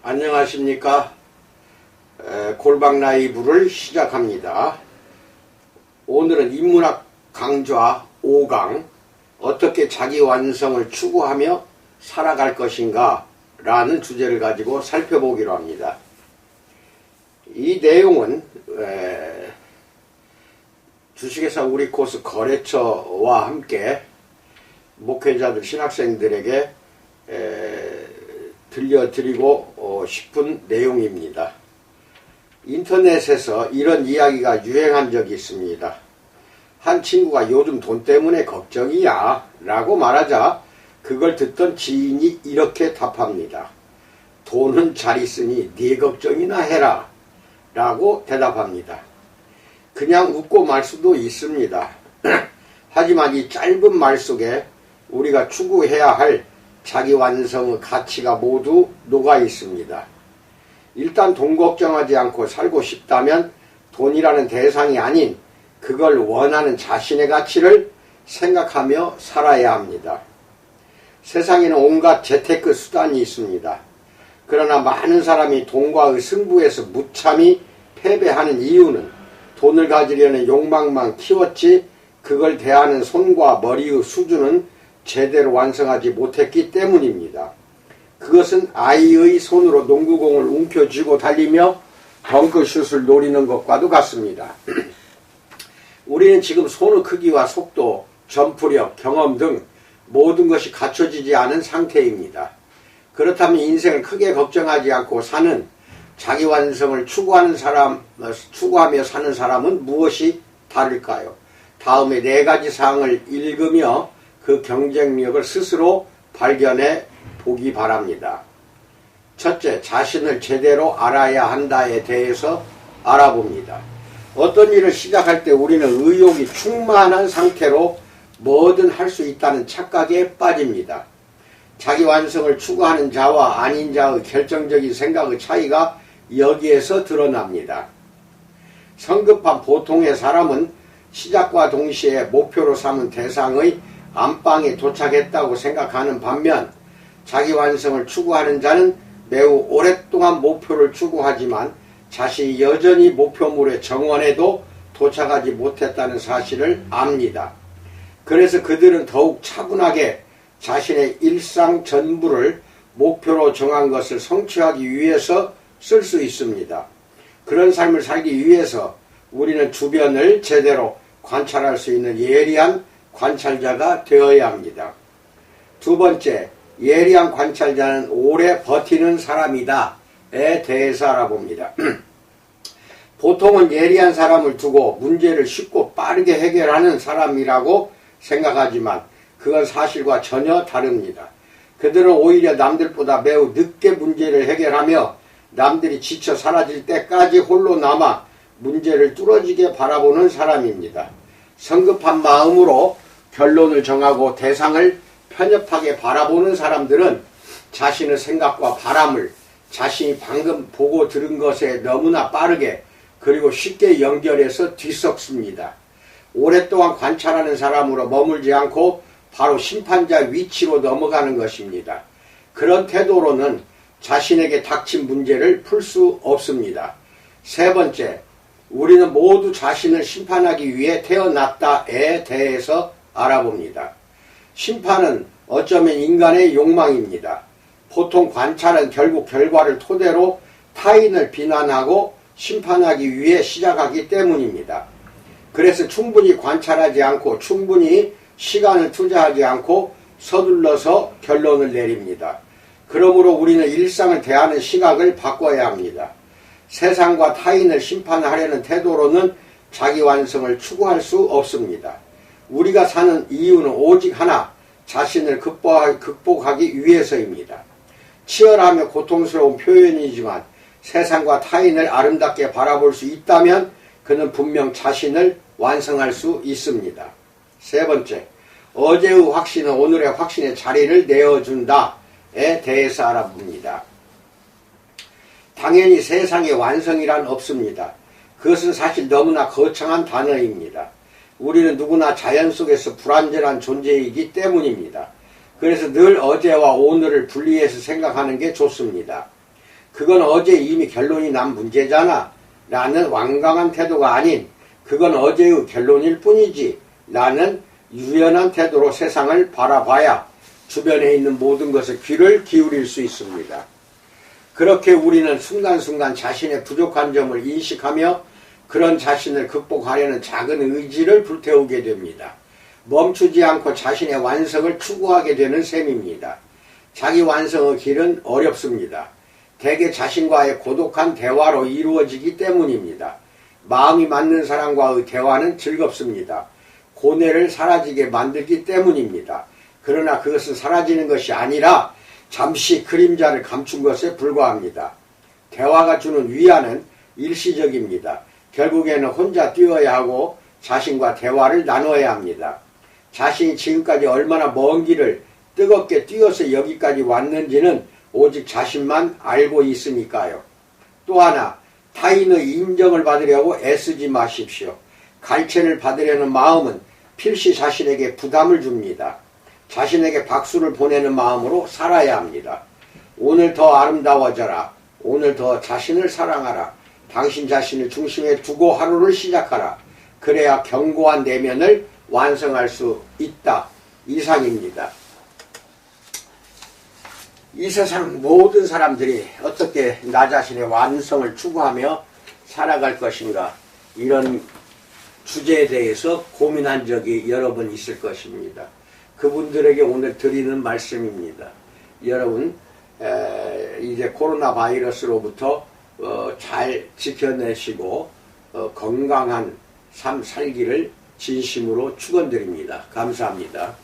안녕하십니까. 골방 라이브를 시작합니다. 오늘은 인문학 강좌 5강 어떻게 자기 완성을 추구하며 살아갈 것인가 라는 주제를 가지고 살펴보기로 합니다. 이 내용은 주식회사 우리 코스 거래처와 함께 목회자들 신학생들에게 들려드리고 싶은 내용입니다. 인터넷에서 이런 이야기가 유행한 적이 있습니다. 한 친구가 요즘 돈 때문에 걱정이야 라고 말하자 그걸 듣던 지인이 이렇게 답합니다. 돈은 잘 있으니 네 걱정이나 해라 라고 대답합니다. 그냥 웃고 말 수도 있습니다. 하지만 이 짧은 말 속에 우리가 추구해야 할 자기 완성의 가치가 모두 녹아 있습니다. 일단 돈 걱정하지 않고 살고 싶다면 돈이라는 대상이 아닌 그걸 원하는 자신의 가치를 생각하며 살아야 합니다. 세상에는 온갖 재테크 수단이 있습니다. 그러나 많은 사람이 돈과의 승부에서 무참히 패배하는 이유는 돈을 가지려는 욕망만 키웠지 그걸 대하는 손과 머리의 수준은 제대로 완성하지 못했기 때문입니다. 그것은 아이의 손으로 농구공을 움켜쥐고 달리며 덩크슛을 노리는 것과도 같습니다. 우리는 지금 손의 크기와 속도, 점프력, 경험 등 모든 것이 갖춰지지 않은 상태입니다. 그렇다면 인생을 크게 걱정하지 않고 사는 자기 완성을 추구하며 사는 사람은 무엇이 다를까요? 다음에 4가지 사항을 읽으며 그 경쟁력을 스스로 발견해 보기 바랍니다. 첫째, 자신을 제대로 알아야 한다에 대해서 알아봅니다. 어떤 일을 시작할 때 우리는 의욕이 충만한 상태로 뭐든 할 수 있다는 착각에 빠집니다. 자기 완성을 추구하는 자와 아닌 자의 결정적인 생각의 차이가 여기에서 드러납니다. 성급한 보통의 사람은 시작과 동시에 목표로 삼은 대상의 안방에 도착했다고 생각하는 반면 자기 완성을 추구하는 자는 매우 오랫동안 목표를 추구하지만 자신이 여전히 목표물의 정원에도 도착하지 못했다는 사실을 압니다. 그래서 그들은 더욱 차분하게 자신의 일상 전부를 목표로 정한 것을 성취하기 위해서 쓸 수 있습니다. 그런 삶을 살기 위해서 우리는 주변을 제대로 관찰할 수 있는 예리한 관찰자가 되어야 합니다. 두 번째, 예리한 관찰자는 오래 버티는 사람이다에 대해서 알아봅니다. 보통은 예리한 사람을 두고 문제를 쉽고 빠르게 해결하는 사람이라고 생각하지만 그건 사실과 전혀 다릅니다. 그들은 오히려 남들보다 매우 늦게 문제를 해결하며 남들이 지쳐 사라질 때까지 홀로 남아 문제를 뚫어지게 바라보는 사람입니다. 성급한 마음으로 결론을 정하고 대상을 편협하게 바라보는 사람들은 자신의 생각과 바람을 자신이 방금 보고 들은 것에 너무나 빠르게 그리고 쉽게 연결해서 뒤섞습니다. 오랫동안 관찰하는 사람으로 머물지 않고 바로 심판자 위치로 넘어가는 것입니다. 그런 태도로는 자신에게 닥친 문제를 풀 수 없습니다. 세 번째, 우리는 모두 자신을 심판하기 위해 태어났다에 대해서 알아봅니다. 심판은 어쩌면 인간의 욕망입니다. 보통 관찰은 결국 결과를 토대로 타인을 비난하고 심판하기 위해 시작하기 때문입니다. 그래서 충분히 관찰하지 않고 충분히 시간을 투자하지 않고 서둘러서 결론을 내립니다. 그러므로 우리는 일상을 대하는 시각을 바꿔야 합니다. 세상과 타인을 심판하려는 태도로는 자기 완성을 추구할 수 없습니다. 우리가 사는 이유는 오직 하나, 자신을 극복하기 위해서입니다. 치열하며 고통스러운 표현이지만 세상과 타인을 아름답게 바라볼 수 있다면 그는 분명 자신을 완성할 수 있습니다. 세 번째, 어제의 확신은 오늘의 확신의 자리를 내어준다에 대해서 알아봅니다. 당연히 세상에 완성이란 없습니다. 그것은 사실 너무나 거창한 단어입니다. 우리는 누구나 자연 속에서 불완전한 존재이기 때문입니다. 그래서 늘 어제와 오늘을 분리해서 생각하는 게 좋습니다. 그건 어제 이미 결론이 난 문제잖아 라는 완강한 태도가 아닌 그건 어제의 결론일 뿐이지 라는 유연한 태도로 세상을 바라봐야 주변에 있는 모든 것에 귀를 기울일 수 있습니다. 그렇게 우리는 순간순간 자신의 부족한 점을 인식하며 그런 자신을 극복하려는 작은 의지를 불태우게 됩니다. 멈추지 않고 자신의 완성을 추구하게 되는 셈입니다. 자기 완성의 길은 어렵습니다. 대개 자신과의 고독한 대화로 이루어지기 때문입니다. 마음이 맞는 사람과의 대화는 즐겁습니다. 고뇌를 사라지게 만들기 때문입니다. 그러나 그것은 사라지는 것이 아니라 잠시 그림자를 감춘 것에 불과합니다. 대화가 주는 위안은 일시적입니다. 결국에는 혼자 뛰어야 하고 자신과 대화를 나눠야 합니다. 자신이 지금까지 얼마나 먼 길을 뜨겁게 뛰어서 여기까지 왔는지는 오직 자신만 알고 있으니까요. 또 하나, 타인의 인정을 받으려고 애쓰지 마십시오. 갈채를 받으려는 마음은 필시 자신에게 부담을 줍니다. 자신에게 박수를 보내는 마음으로 살아야 합니다. 오늘 더 아름다워져라. 오늘 더 자신을 사랑하라. 당신 자신을 중심에 두고 하루를 시작하라. 그래야 견고한 내면을 완성할 수 있다. 이상입니다. 이 세상 모든 사람들이 어떻게 나 자신의 완성을 추구하며 살아갈 것인가, 이런 주제에 대해서 고민한 적이 여러 번 있을 것입니다. 그분들에게 오늘 드리는 말씀입니다. 여러분, 이제 코로나 바이러스로부터 잘 지켜내시고 건강한 삶 살기를 진심으로 축원드립니다. 감사합니다.